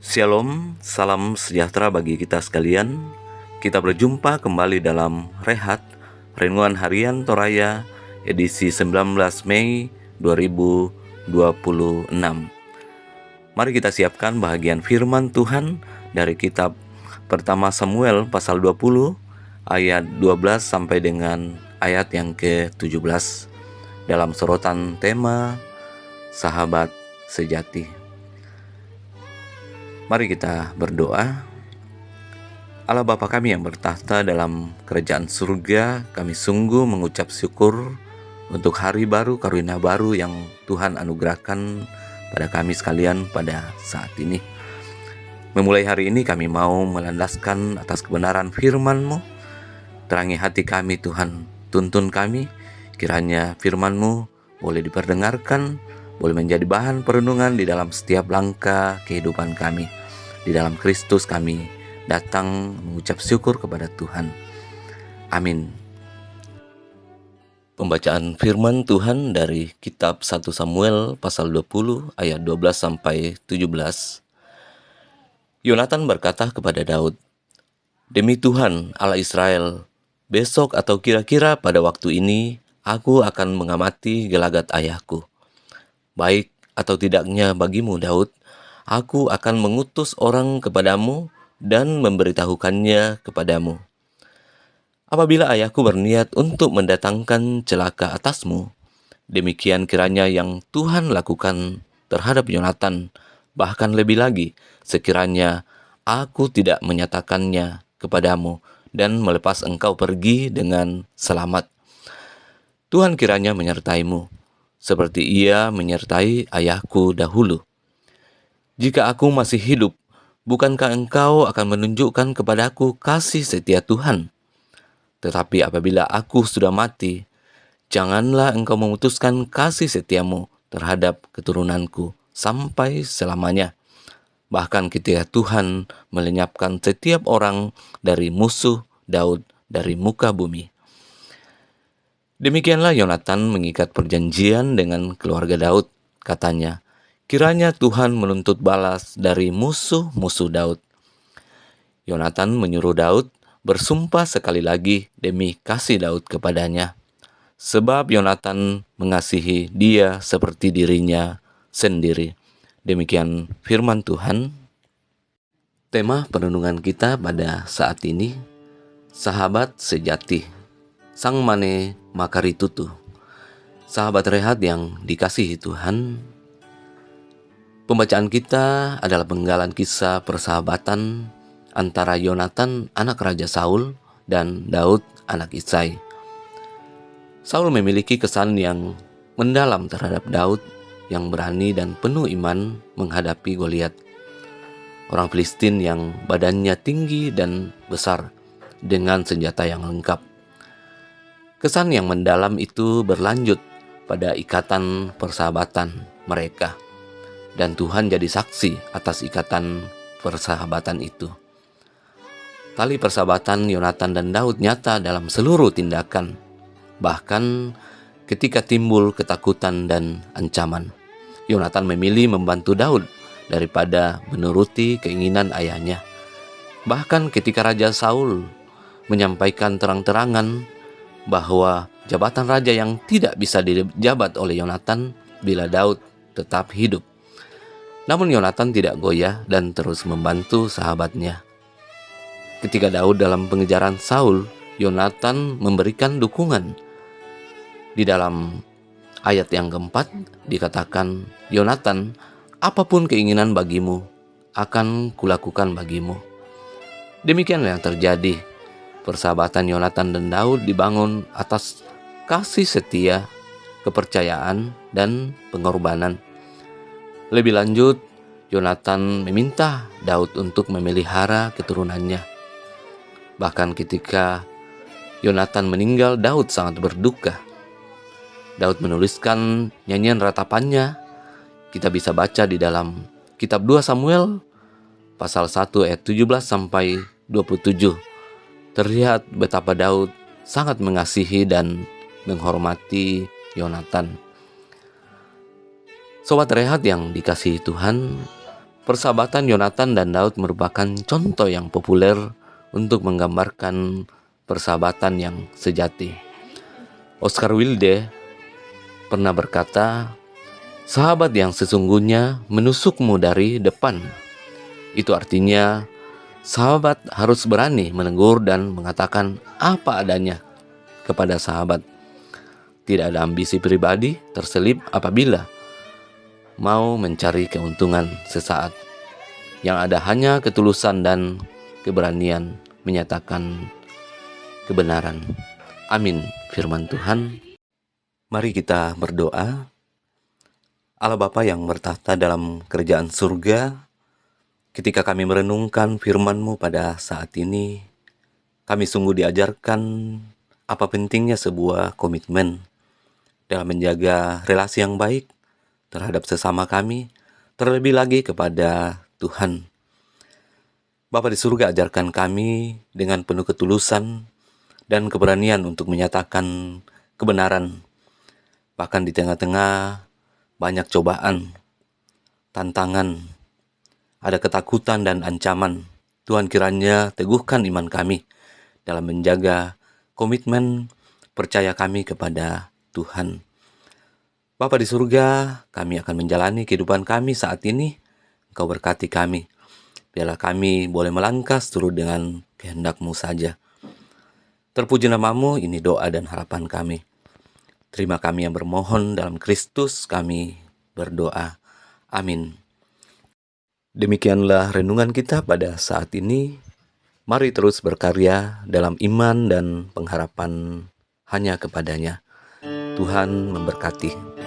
Shalom, salam sejahtera bagi kita sekalian. Kita berjumpa kembali dalam Rehat Renungan Harian Toraya edisi 19 Mei 2026. Mari kita siapkan bahagian firman Tuhan dari kitab pertama Samuel pasal 20 ayat 12 sampai dengan ayat yang ke-17 dalam sorotan tema Sahabat Sejati. Mari kita berdoa. Allah Bapa kami yang bertahta dalam kerajaan surga, kami sungguh mengucap syukur untuk hari baru, karunia baru yang Tuhan anugerahkan pada kami sekalian pada saat ini. Memulai hari ini kami mau melandaskan atas kebenaran firman-Mu. Terangi hati kami Tuhan, tuntun kami, kiranya firman-Mu boleh diperdengarkan, boleh menjadi bahan perenungan di dalam setiap langkah kehidupan kami. Di dalam Kristus kami datang mengucap syukur kepada Tuhan. Amin. Pembacaan firman Tuhan dari kitab 1 Samuel pasal 20 ayat 12 sampai 17. Yonatan berkata kepada Daud, "Demi Tuhan Allah Israel, besok atau kira-kira pada waktu ini aku akan mengamati gelagat ayahku. Baik atau tidaknya bagimu Daud, aku akan mengutus orang kepadamu dan memberitahukannya kepadamu. Apabila ayahku berniat untuk mendatangkan celaka atasmu, demikian kiranya yang Tuhan lakukan terhadap Yonatan, bahkan lebih lagi, sekiranya aku tidak menyatakannya kepadamu dan melepas engkau pergi dengan selamat. Tuhan kiranya menyertaimu, seperti Ia menyertai ayahku dahulu. Jika aku masih hidup, bukankah engkau akan menunjukkan kepadaku kasih setia Tuhan? Tetapi apabila aku sudah mati, janganlah engkau memutuskan kasih setiamu terhadap keturunanku sampai selamanya. Bahkan ketika Tuhan melenyapkan setiap orang dari musuh Daud dari muka bumi." Demikianlah Yonatan mengikat perjanjian dengan keluarga Daud. Katanya, kiranya Tuhan menuntut balas dari musuh-musuh Daud. Yonatan menyuruh Daud bersumpah sekali lagi demi kasih Daud kepadanya, sebab Yonatan mengasihi dia seperti dirinya sendiri. Demikian firman Tuhan. Tema perenungan kita pada saat ini, sahabat sejati, sang mane makaritutu. Sahabat rehat yang dikasihi Tuhan, pembacaan kita adalah penggalan kisah persahabatan antara Yonatan anak Raja Saul dan Daud anak Isai. Saul memiliki kesan yang mendalam terhadap Daud yang berani dan penuh iman menghadapi Goliat, orang Filistin yang badannya tinggi dan besar dengan senjata yang lengkap. Kesan yang mendalam itu berlanjut pada ikatan persahabatan mereka. Dan Tuhan jadi saksi atas ikatan persahabatan itu. Tali persahabatan Yonatan dan Daud nyata dalam seluruh tindakan, bahkan ketika timbul ketakutan dan ancaman. Yonatan memilih membantu Daud daripada menuruti keinginan ayahnya. Bahkan ketika Raja Saul menyampaikan terang-terangan bahwa jabatan raja yang tidak bisa dijabat oleh Yonatan bila Daud tetap hidup. Namun Yonatan tidak goyah dan terus membantu sahabatnya. Ketika Daud dalam pengejaran Saul, Yonatan memberikan dukungan. Di dalam ayat yang keempat dikatakan, "Yonatan, apapun keinginan bagimu, akan kulakukan bagimu." Demikianlah yang terjadi. Persahabatan Yonatan dan Daud dibangun atas kasih setia, kepercayaan, dan pengorbanan. Lebih lanjut, Yonatan meminta Daud untuk memelihara keturunannya. Bahkan ketika Yonatan meninggal, Daud sangat berduka. Daud menuliskan nyanyian ratapannya. Kita bisa baca di dalam kitab 2 Samuel pasal 1 ayat 17 sampai 27. Terlihat betapa Daud sangat mengasihi dan menghormati Yonatan. Sobat rehat yang dikasihi Tuhan, Persahabatan Yonatan dan Daud merupakan contoh yang populer untuk menggambarkan persahabatan yang sejati. Oscar Wilde pernah berkata, "Sahabat yang sesungguhnya menusukmu dari depan." Itu artinya sahabat harus berani menegur dan mengatakan apa adanya kepada sahabat. Tidak ada ambisi pribadi terselip apabila mau mencari keuntungan sesaat. Yang ada hanya ketulusan dan keberanian menyatakan kebenaran. Amin, firman Tuhan. Mari kita berdoa. Allah Bapa yang bertahta dalam kerajaan surga, ketika kami merenungkan firman-Mu pada saat ini, kami sungguh diajarkan apa pentingnya sebuah komitmen dalam menjaga relasi yang baik terhadap sesama kami, terlebih lagi kepada Tuhan. Bapa di surga, ajarkan kami dengan penuh ketulusan dan keberanian untuk menyatakan kebenaran. Bahkan di tengah-tengah banyak cobaan, tantangan, ada ketakutan dan ancaman. Tuhan kiranya teguhkan iman kami dalam menjaga komitmen percaya kami kepada Tuhan. Bapa di surga, kami akan menjalani kehidupan kami saat ini. Engkau berkati kami. Biarlah kami boleh melangkah seturut dengan kehendak-Mu saja. Terpuji nama-Mu, ini doa dan harapan kami. Terima kami yang bermohon dalam Kristus, kami berdoa. Amin. Demikianlah renungan kita pada saat ini. Mari terus berkarya dalam iman dan pengharapan hanya kepadanya. Tuhan memberkati.